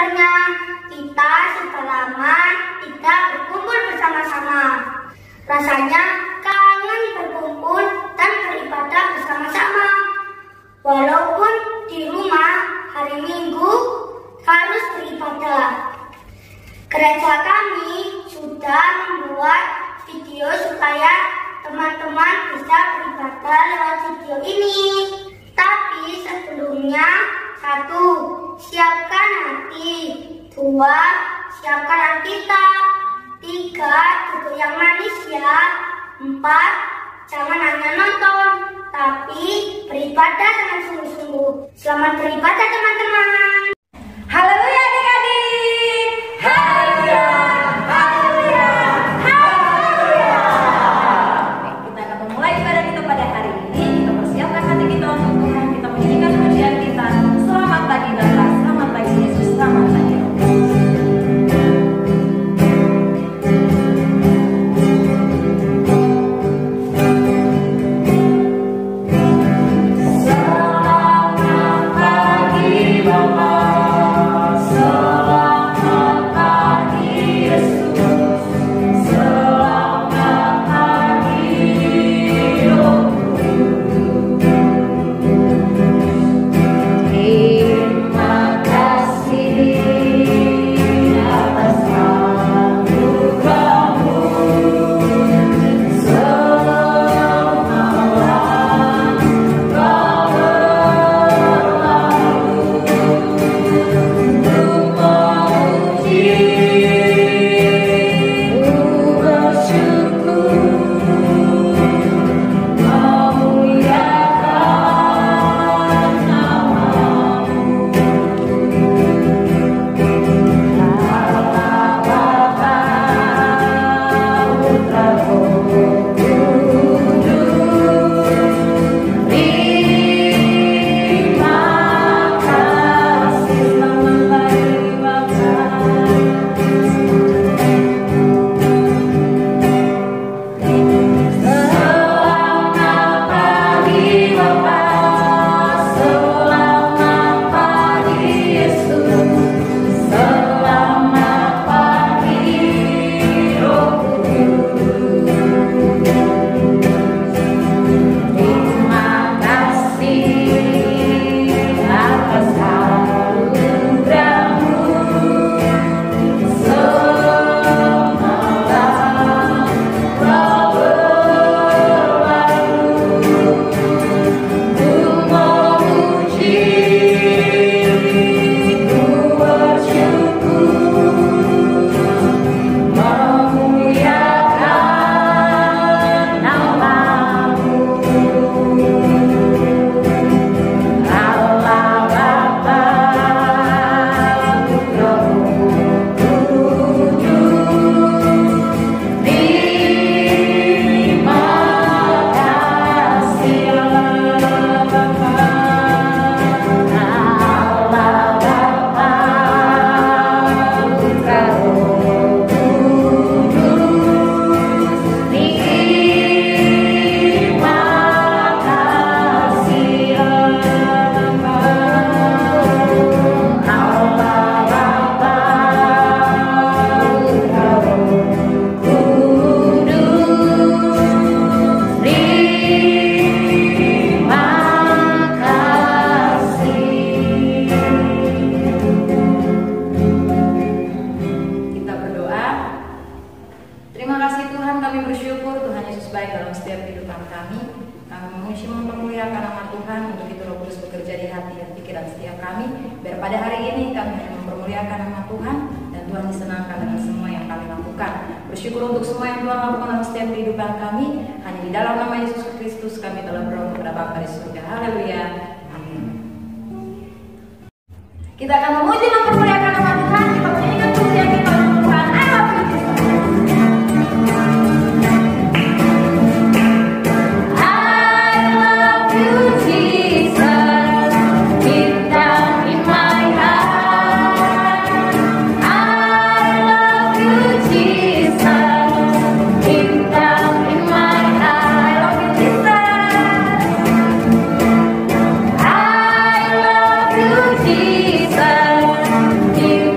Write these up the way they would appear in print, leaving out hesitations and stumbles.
sebenarnya. Kita sudah lama tidak berkumpul bersama-sama. Rasanya kangen berkumpul dan beribadah bersama-sama. Walaupun di rumah hari Minggu harus beribadah. Gereja kami sudah membuat video supaya teman-teman bisa beribadah lewat video ini. Tapi sebelumnya, 1. Siapkan hati. 2. Siapkan Alkitab. 3. Duduk yang manis ya. 4. Jangan hanya nonton, tapi beribadah dengan sungguh-sungguh. Selamat beribadah teman-teman. Haleluya adik-adik. Haleluya. Haleluya. Haleluya. Baik, kita akan memulai ibadah kita pada hari ini. Kita persiapkan hati kita untuk Tuhan. Kita menyanyikan pujian kita. Selamat pagi Bapa, selamat pagi Yesus, selamat pagi. Bersyukur untuk semua yang Tuhan lakukan dalam setiap kehidupan kami. Hanya di dalam nama Yesus Kristus kami telah berdoa kepada Bapa di surga. Haleluya. Amin. Kita akan memuji dan mempermuliakan nama Tuhan. Kita menyanyikan pujian kita untuk Tuhan. I love you Jesus. Jesus,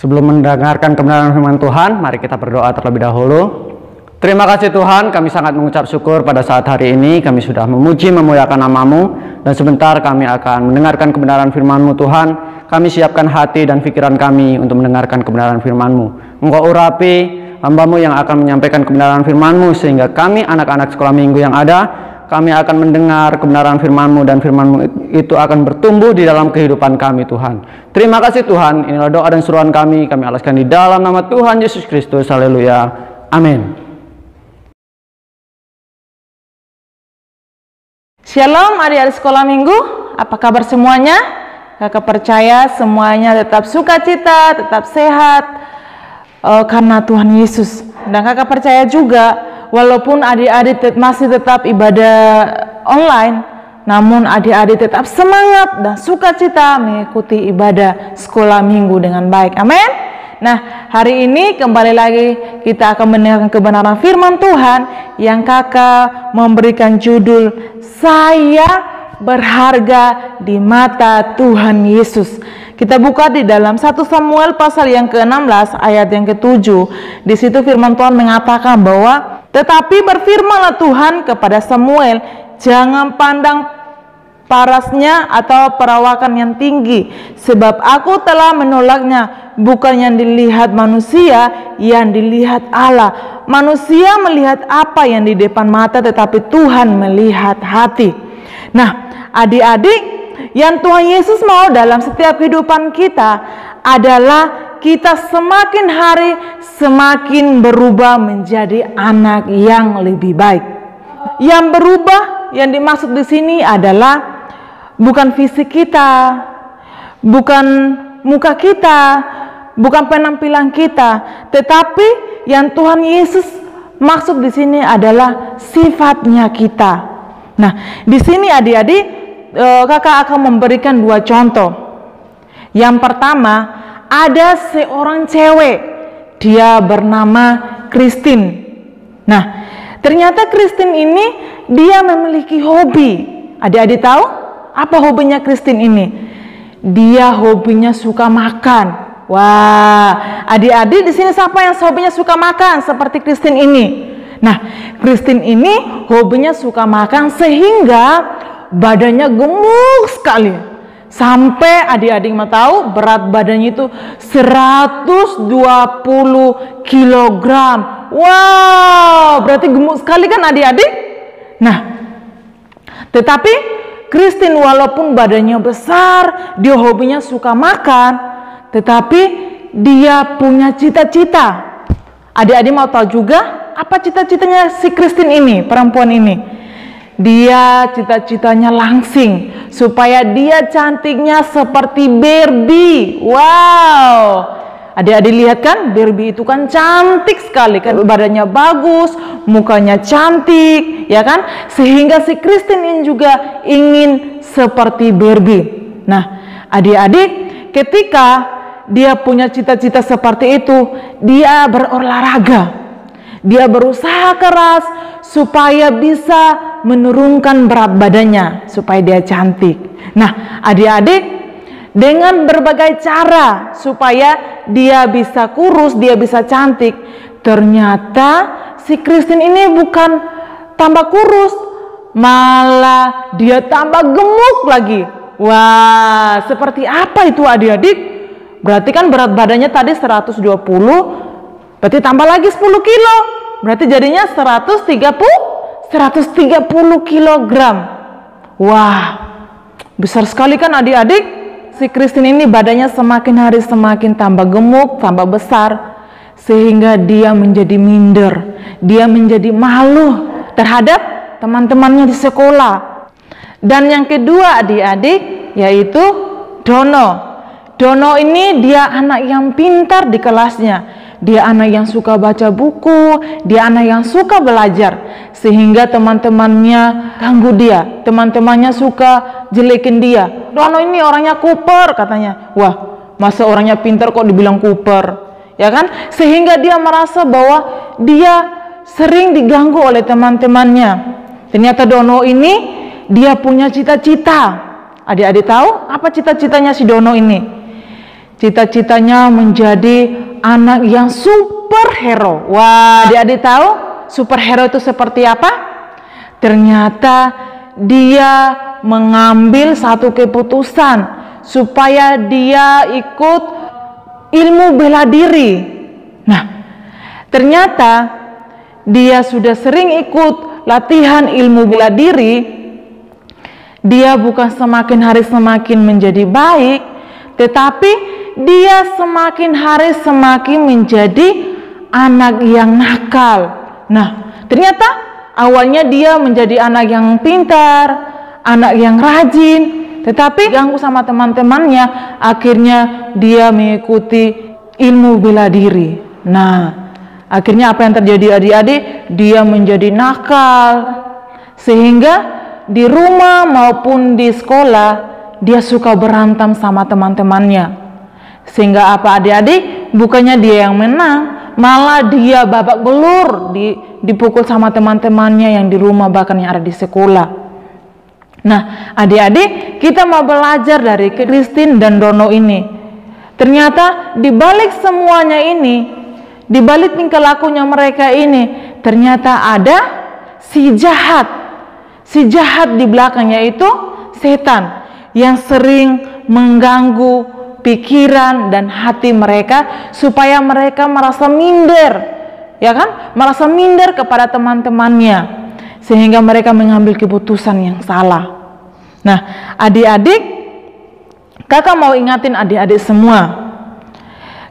Sebelum mendengarkan kebenaran firman Tuhan, mari kita berdoa terlebih dahulu. Terima kasih Tuhan, kami sangat mengucap syukur pada saat hari ini kami sudah memuji memuliakan nama-Mu, dan sebentar kami akan mendengarkan kebenaran firman-Mu Tuhan. Kami siapkan hati dan pikiran kami untuk mendengarkan kebenaran firman-Mu. Engkau urapi hamba-Mu yang akan menyampaikan kebenaran firman-Mu, sehingga kami anak-anak sekolah minggu yang ada, kami akan mendengar kebenaran firman-Mu, dan firman-Mu itu akan bertumbuh di dalam kehidupan kami Tuhan. Terima kasih Tuhan, inilah doa dan seruan kami alaskan di dalam nama Tuhan Yesus Kristus. Haleluya. Amin. Shalom adik-adik sekolah minggu, apa kabar semuanya? Kakak percaya semuanya tetap sukacita, tetap sehat karena Tuhan Yesus. Dan kakak percaya juga walaupun adik-adik masih tetap ibadah online, namun adik-adik tetap semangat dan sukacita mengikuti ibadah sekolah minggu dengan baik. Amin. Nah, hari ini kembali lagi kita akan mendengarkan kebenaran firman Tuhan yang kakak memberikan judul "Saya Berharga di Mata Tuhan Yesus". Kita buka di dalam 1 Samuel pasal yang ke-16 ayat yang ke-7. Di situ firman Tuhan mengatakan bahwa tetapi berfirmanlah Tuhan kepada Samuel, jangan pandang parasnya atau perawakan yang tinggi, sebab aku telah menolaknya. Bukan yang dilihat manusia, yang dilihat Allah. Manusia melihat apa yang di depan mata, tetapi Tuhan melihat hati. Nah, adik-adik, yang Tuhan Yesus mau dalam setiap kehidupan kita adalah kita semakin hari semakin berubah menjadi anak yang lebih baik. Yang berubah yang dimaksud di sini adalah bukan fisik kita, bukan muka kita, bukan penampilan kita, tetapi yang Tuhan Yesus maksud di sini adalah sifatnya kita. Nah, di sini adik-adik, kakak akan memberikan 2 contoh. Yang pertama, ada seorang cewek, dia bernama Christine. Nah, ternyata Christine ini dia memiliki hobi. Adik-adik tahu apa hobinya Christine ini? Dia hobinya suka makan. Wah, adik-adik di sini siapa yang hobinya suka makan seperti Christine ini? Nah, Christine ini hobinya suka makan sehingga badannya gemuk sekali. Sampai adik-adik mau tahu berat badannya itu 120 kilogram. Wow, berarti gemuk sekali kan adik-adik? Nah, tetapi Christine walaupun badannya besar, dia hobinya suka makan, tetapi dia punya cita-cita. Adik-adik mau tahu juga apa cita-citanya si Christine ini, perempuan ini? Dia cita-citanya langsing supaya dia cantiknya seperti Barbie. Wow, adik-adik lihat kan, Barbie itu kan cantik sekali kan, badannya bagus, mukanya cantik, ya kan? Sehingga si Christine ini juga ingin seperti Barbie. Nah, adik-adik, ketika dia punya cita-cita seperti itu, dia berolahraga. Dia berusaha keras supaya bisa menurunkan berat badannya, supaya dia cantik. Nah, adik-adik, dengan berbagai cara supaya dia bisa kurus, dia bisa cantik, ternyata si Christine ini bukan tambah kurus, malah dia tambah gemuk lagi. Wah, seperti apa itu adik-adik? Berarti kan berat badannya tadi 120, berarti tambah lagi 10 kilo, berarti jadinya 130 kilogram. Wah, besar sekali kan adik-adik? Si Christine ini badannya semakin hari semakin tambah gemuk, tambah besar, sehingga dia menjadi minder, dia menjadi malu terhadap teman-temannya di sekolah. Dan yang kedua adik-adik, yaitu Dono. Dono ini dia anak yang pintar di kelasnya. Dia anak yang suka baca buku, dia anak yang suka belajar, sehingga teman-temannya ganggu dia, teman-temannya suka jelekin dia. Dono ini orangnya kuper katanya. Wah, masa orangnya pintar kok dibilang kuper, ya kan? Sehingga dia merasa bahwa dia sering diganggu oleh teman-temannya. Ternyata Dono ini dia punya cita-cita. Adik-adik tahu apa cita-citanya si Dono ini? cita-citanya menjadi anak yang superhero. Wah, adik-adik tahu superhero itu seperti apa? Ternyata dia mengambil satu keputusan supaya dia ikut ilmu bela diri. Nah, ternyata dia sudah sering ikut latihan ilmu bela diri. Dia bukan semakin hari semakin menjadi baik, tetapi dia semakin hari semakin menjadi anak yang nakal. Nah, ternyata awalnya dia menjadi anak yang pintar, anak yang rajin, tetapi ganggu sama teman-temannya, akhirnya dia mengikuti ilmu bela diri. Nah, akhirnya apa yang terjadi adik-adik? Dia menjadi nakal, sehingga di rumah maupun di sekolah dia suka berantem sama teman-temannya. Sehingga apa adik-adik? Bukannya dia yang menang, malah dia babak belur, dipukul sama teman-temannya yang di rumah bahkan yang ada di sekolah. Nah, adik-adik, kita mau belajar dari Christine dan Dono ini. Ternyata di balik semuanya ini, di balik tingkah lakunya mereka ini, ternyata ada si jahat. Si jahat di belakangnya itu setan yang sering mengganggu pikiran dan hati mereka supaya mereka merasa minder, ya kan? Merasa minder kepada teman-temannya sehingga mereka mengambil keputusan yang salah. Nah, adik-adik, kakak mau ingatin adik-adik semua.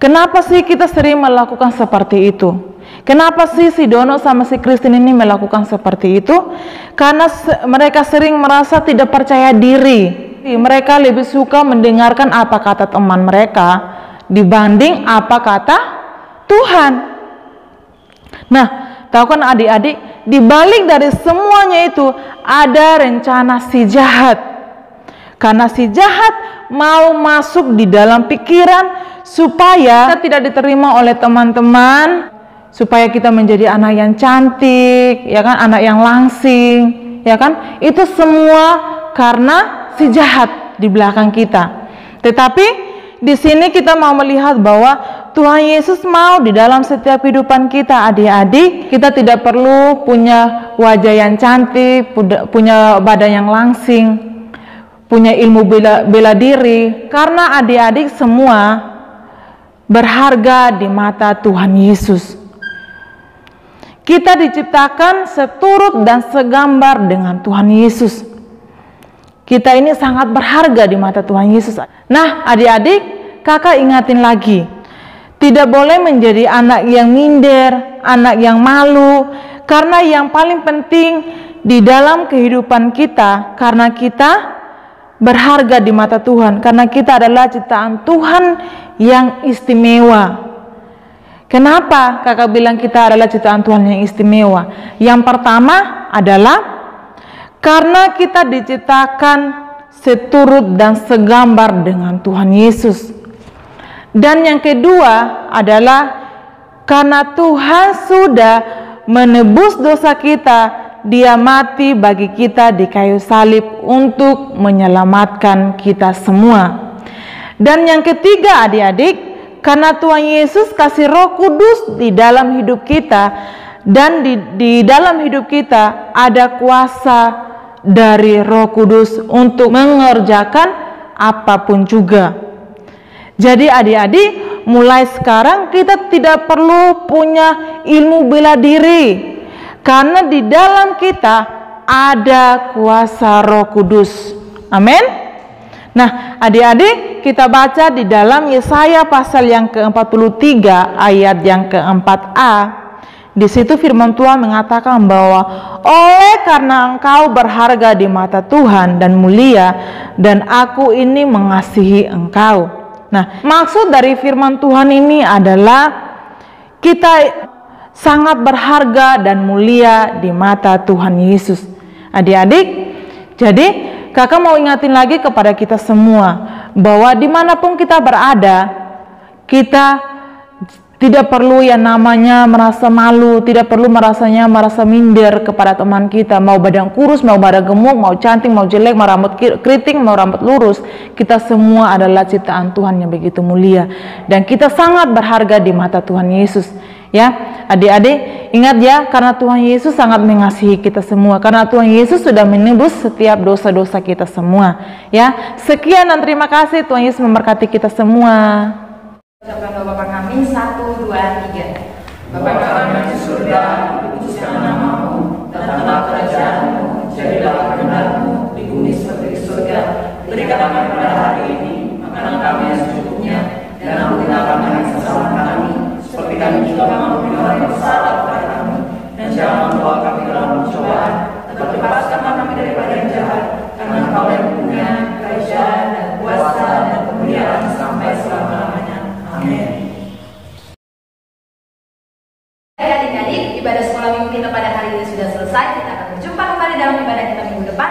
Kenapa sih kita sering melakukan seperti itu? Kenapa sih si Dono sama si Christine ini melakukan seperti itu? Karena mereka sering merasa tidak percaya diri. Mereka lebih suka mendengarkan apa kata teman mereka dibanding apa kata Tuhan. Nah, tahu kan adik-adik, di balik dari semuanya itu ada rencana si jahat. Karena si jahat mau masuk di dalam pikiran supaya kita tidak diterima oleh teman-teman, supaya kita menjadi anak yang cantik, ya kan, anak yang langsing, ya kan? Itu semua karena si jahat di belakang kita. Tetapi di sini kita mau melihat bahwa Tuhan Yesus mau di dalam setiap kehidupan kita, adik-adik, kita tidak perlu punya wajah yang cantik, punya badan yang langsing, punya ilmu bela diri, karena adik-adik semua berharga di mata Tuhan Yesus. Kita diciptakan seturut dan segambar dengan Tuhan Yesus. Kita ini sangat berharga di mata Tuhan Yesus. Nah, adik-adik, kakak ingatin lagi, tidak boleh menjadi anak yang minder, anak yang malu, karena yang paling penting di dalam kehidupan kita, karena kita berharga di mata Tuhan, karena kita adalah ciptaan Tuhan yang istimewa. Kenapa kakak bilang kita adalah ciptaan Tuhan yang istimewa? Yang pertama adalah karena kita diciptakan seturut dan segambar dengan Tuhan Yesus. Dan yang kedua adalah karena Tuhan sudah menebus dosa kita, Dia mati bagi kita di kayu salib untuk menyelamatkan kita semua. Dan yang ketiga adik-adik, karena Tuhan Yesus kasih Roh Kudus di dalam hidup kita, dan di dalam hidup kita ada kuasa dari Roh Kudus untuk mengerjakan apapun juga. Jadi adik-adik, mulai sekarang kita tidak perlu punya ilmu bela diri, karena di dalam kita ada kuasa Roh Kudus. Amin. Nah, adik-adik, kita baca di dalam Yesaya pasal yang ke-43 ayat yang ke-4a. Di situ firman Tuhan mengatakan bahwa oleh karena engkau berharga di mata Tuhan dan mulia, dan aku ini mengasihi engkau. Nah, maksud dari firman Tuhan ini adalah kita sangat berharga dan mulia di mata Tuhan Yesus. Adik-adik, jadi kakak mau ingatin lagi kepada kita semua bahwa dimanapun kita berada, kita Tidak perlu yang namanya merasa malu, tidak perlu merasa minder kepada teman kita. Mau badan kurus, mau badan gemuk, mau cantik, mau jelek, mau rambut keriting, mau rambut lurus. Kita semua adalah ciptaan Tuhan yang begitu mulia. Dan kita sangat berharga di mata Tuhan Yesus. Ya, adik-adik, ingat ya, karena Tuhan Yesus sangat mengasihi kita semua. Karena Tuhan Yesus sudah menebus setiap dosa-dosa kita semua. Ya, sekian dan terima kasih. Tuhan Yesus memberkati kita semua. Ucapkan doa Bapa kami, 1, 2, 3. Bapa kami di surga, dikuduskan namamu, datanglah kerajaanmu, jadilah kehendakmu di bumi seperti di surga. Berikanlah kami pada hari ini makanan kami yang secukupnya, dan ampunilah kami kesalahan kami, seperti kami juga mengampuni orang yang bersalah kepada kami. Dan jangan membawa kami dalam pencobaan, tetapi lepaskanlah kami daripada yang jahat, karena Engkau yang punya kerajaan dan kuasa dan kemuliaan sampai selama-lamanya. Amin. Adik-adik, ibadah sekolah minggu kita pada hari ini sudah selesai. Kita akan berjumpa kembali dalam ibadah kita minggu depan.